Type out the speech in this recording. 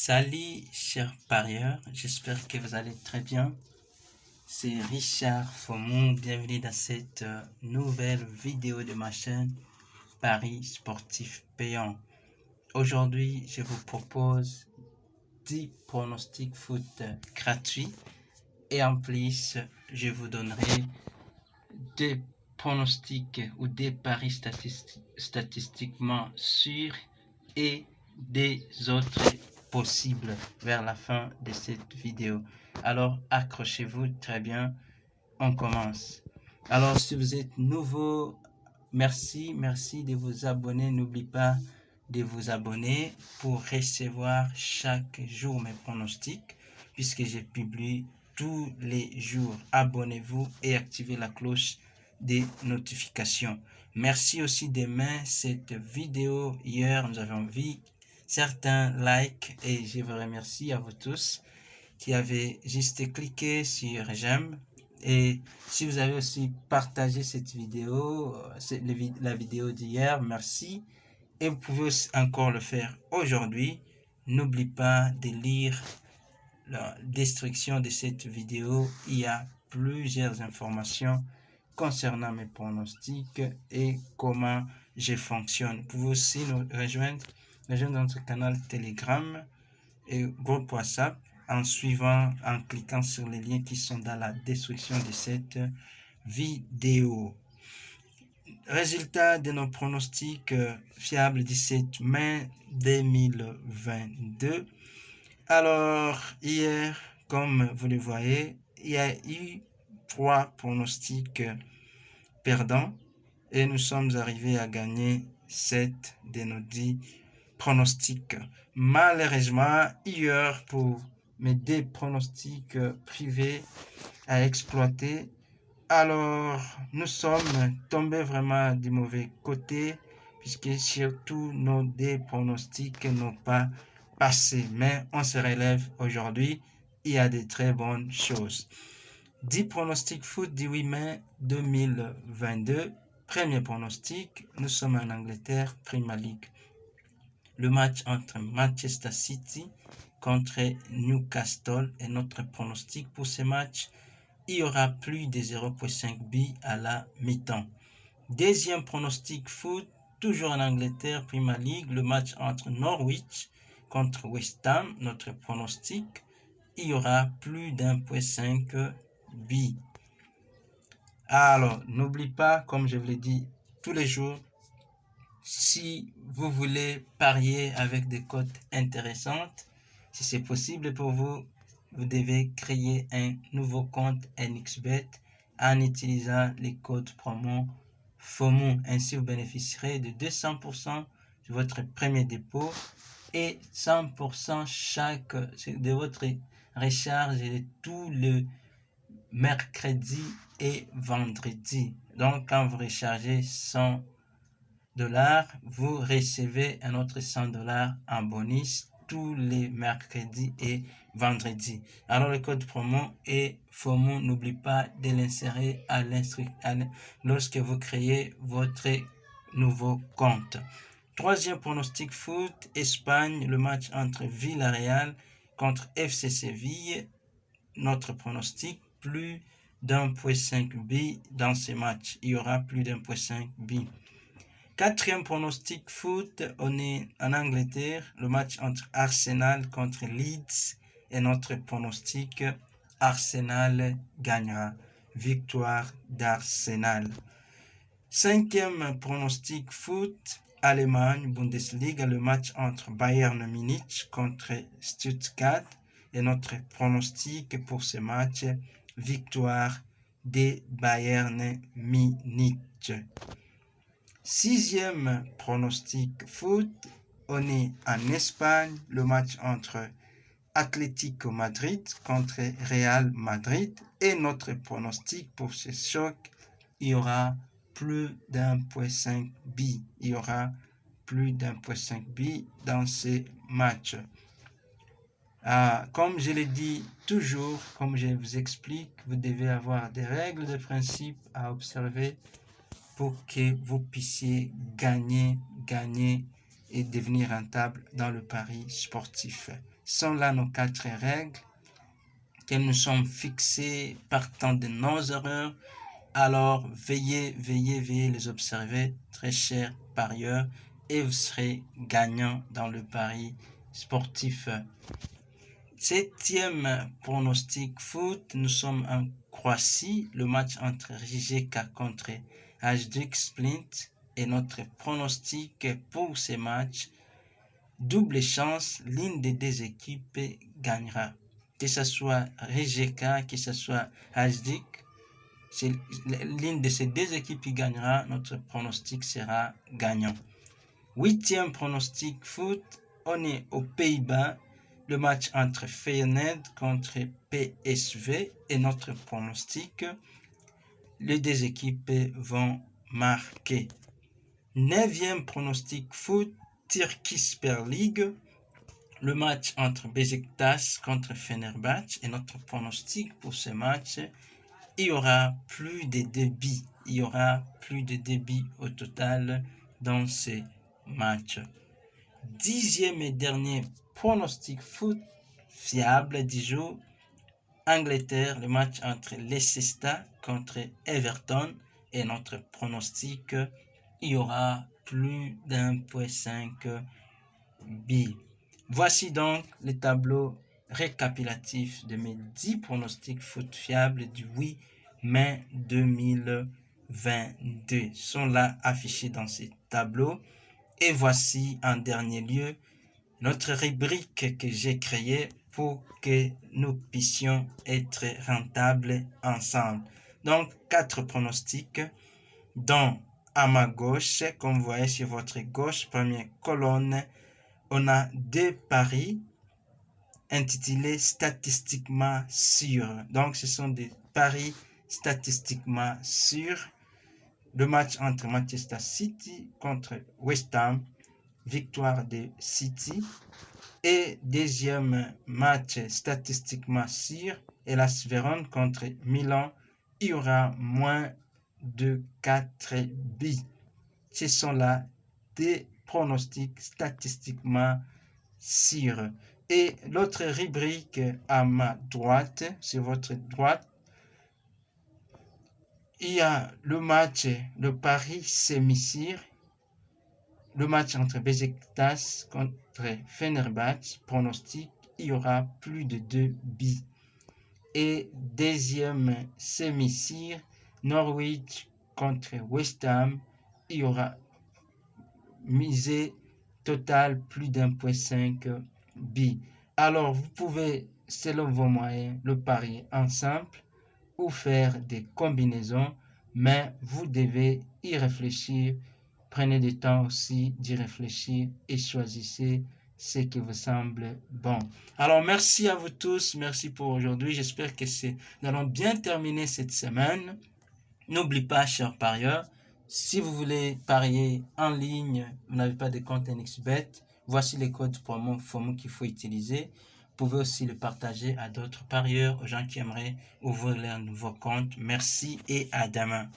Salut chers parieurs, j'espère que vous allez très bien. C'est Richard Fomon, bienvenue dans cette nouvelle vidéo de ma chaîne Paris Sportif Payant. Aujourd'hui, je vous propose 10 pronostics foot gratuits et en plus, je vous donnerai des pronostics ou des paris statistiquement sûrs et des autres possibles vers la fin de cette vidéo. Alors accrochez-vous très bien, on commence. Alors si vous êtes nouveau, merci de vous abonner. N'oubliez pas de vous abonner pour recevoir chaque jour mes pronostics puisque je publie tous les jours. Abonnez-vous et activez la cloche des notifications. Merci aussi d'aimer cette vidéo. Hier, nous avons vu certains likes et je vous remercie à vous tous qui avez juste cliqué sur j'aime. Et si vous avez aussi partagé cette vidéo, la vidéo d'hier, merci. Et vous pouvez aussi encore le faire aujourd'hui. N'oubliez pas de lire la description de cette vidéo. Il y a plusieurs informations concernant mes pronostics et comment je fonctionne. Vous pouvez aussi nous rejoindre notre canal Telegram et groupe WhatsApp en cliquant sur les liens qui sont dans la description de cette vidéo. Résultat de nos pronostics fiables 17 mai 2022. Alors, hier, comme vous le voyez, il y a eu 3 pronostics perdants et nous sommes arrivés à gagner 7 de nos 10 pronostics. Malheureusement, hier, pour mes 2 pronostics privés à exploiter, alors nous sommes tombés vraiment du mauvais côté puisque surtout nos 2 pronostics n'ont pas passé. Mais on se relève aujourd'hui, il y a de très bonnes choses. 10 pronostics foot du 8 mai 2022. Premier pronostic, nous sommes en Angleterre, Premier League. Le match entre Manchester City contre Newcastle est notre pronostic pour ce match. Il y aura plus de 0,5 buts à la mi-temps. Deuxième pronostic foot, toujours en Angleterre, Premier League, le match entre Norwich contre West Ham, notre pronostic, il y aura plus d'1,5 buts. Alors, n'oublie pas, comme je vous l'ai dit tous les jours, si vous voulez parier avec des cotes intéressantes, si c'est possible pour vous, vous devez créer un nouveau compte NXBet en utilisant les codes promo FOMO. Ainsi, vous bénéficierez de 200% de votre premier dépôt et 100% chaque de votre recharge de tous les mercredis et vendredis. Donc, quand vous rechargez 100$, vous recevez un autre 100$ en bonus tous les mercredis et vendredis. Alors le code promo est FOMO, n'oubliez pas de l'insérer lorsque vous créez votre nouveau compte. Troisième pronostic foot, Espagne, le match entre Villarreal contre FC Séville. Notre pronostic, plus d'1,5 buts dans ce match. Il y aura plus d'1,5 buts. Quatrième pronostic foot, on est en Angleterre, le match entre Arsenal contre Leeds et notre pronostic, Arsenal gagnera. Victoire d'Arsenal. Cinquième pronostic foot, Allemagne, Bundesliga, le match entre Bayern Munich contre Stuttgart et notre pronostic pour ce match, victoire des Bayern Munich. Sixième pronostic foot, on est en Espagne, le match entre Atlético Madrid contre Real Madrid et notre pronostic pour ce choc, il y aura plus d'1,5 buts. Il y aura plus d'1,5 buts dans ces matchs. Comme je l'ai dit toujours, comme je vous explique, vous devez avoir des règles de principe à observer pour que vous puissiez gagner et devenir rentable dans le pari sportif. sont là nos 4 règles que nous sommes fixées partant de nos erreurs. Alors, veillez les observer, très chers parieurs, et vous serez gagnant dans le pari sportif. 7e pronostic foot, nous sommes en Croatie, le match entre Rijeka contre Hajduk Split et notre pronostic pour ces matchs, double chance, l'une des deux équipes gagnera. Que ce soit Rijeka, que ce soit Hajduk, c'est l'une de ces deux équipes qui gagnera, notre pronostic sera gagnant. 8e pronostic foot, on est aux Pays-Bas, le match entre Feyenoord contre PSV et notre pronostic, les deux équipes vont marquer. 9e pronostic foot, Turkish Super League, le match entre Beşiktaş contre Fenerbahçe et notre pronostic pour ce match, il y aura plus de 2 buts. Il y aura plus de 2 buts au total dans ces matchs. 10e et dernier pronostic foot fiable du jour. Angleterre, le match entre Leicester contre Everton et notre pronostic, il y aura plus d'1,5 buts. Voici donc le tableau récapitulatif de mes 10 pronostics foot fiables du 8 mai 2022 sont là affichés dans ces tableaux. Et voici en dernier lieu notre rubrique que j'ai créée pour que nous puissions être rentables ensemble. Donc 4 pronostics dont à ma gauche, comme vous voyez sur votre gauche, première colonne, on a 2 paris intitulés statistiquement sûrs. Donc ce sont des paris statistiquement sûrs. Le match entre Manchester City contre West Ham, victoire de City. Et deuxième match statistiquement sûr, Hellas Vérone contre Milan, il y aura moins de 4 buts. Ce sont là des pronostics statistiquement sûrs. Et l'autre rubrique à ma droite, sur votre droite, il y a le match, le pari semi-sûr, le match entre Beşiktaş contre Fenerbahçe, pronostic, il y aura plus de 2 buts. Et deuxième semi-sûr, Norwich contre West Ham, il y aura misé total plus d'1,5 buts. Alors, vous pouvez, selon vos moyens, le parier en simple ou faire des combinaisons, mais vous devez y réfléchir. Prenez du temps aussi d'y réfléchir et choisissez ce qui vous semble bon. Alors, merci à vous tous. Merci pour aujourd'hui. J'espère que nous allons bien terminer cette semaine. N'oubliez pas, chers parieurs, si vous voulez parier en ligne, vous n'avez pas de compte NXBet, voici les codes promo qu'il faut utiliser. Vous pouvez aussi le partager à d'autres parieurs, aux gens qui aimeraient ouvrir leur nouveau compte. Merci et à demain.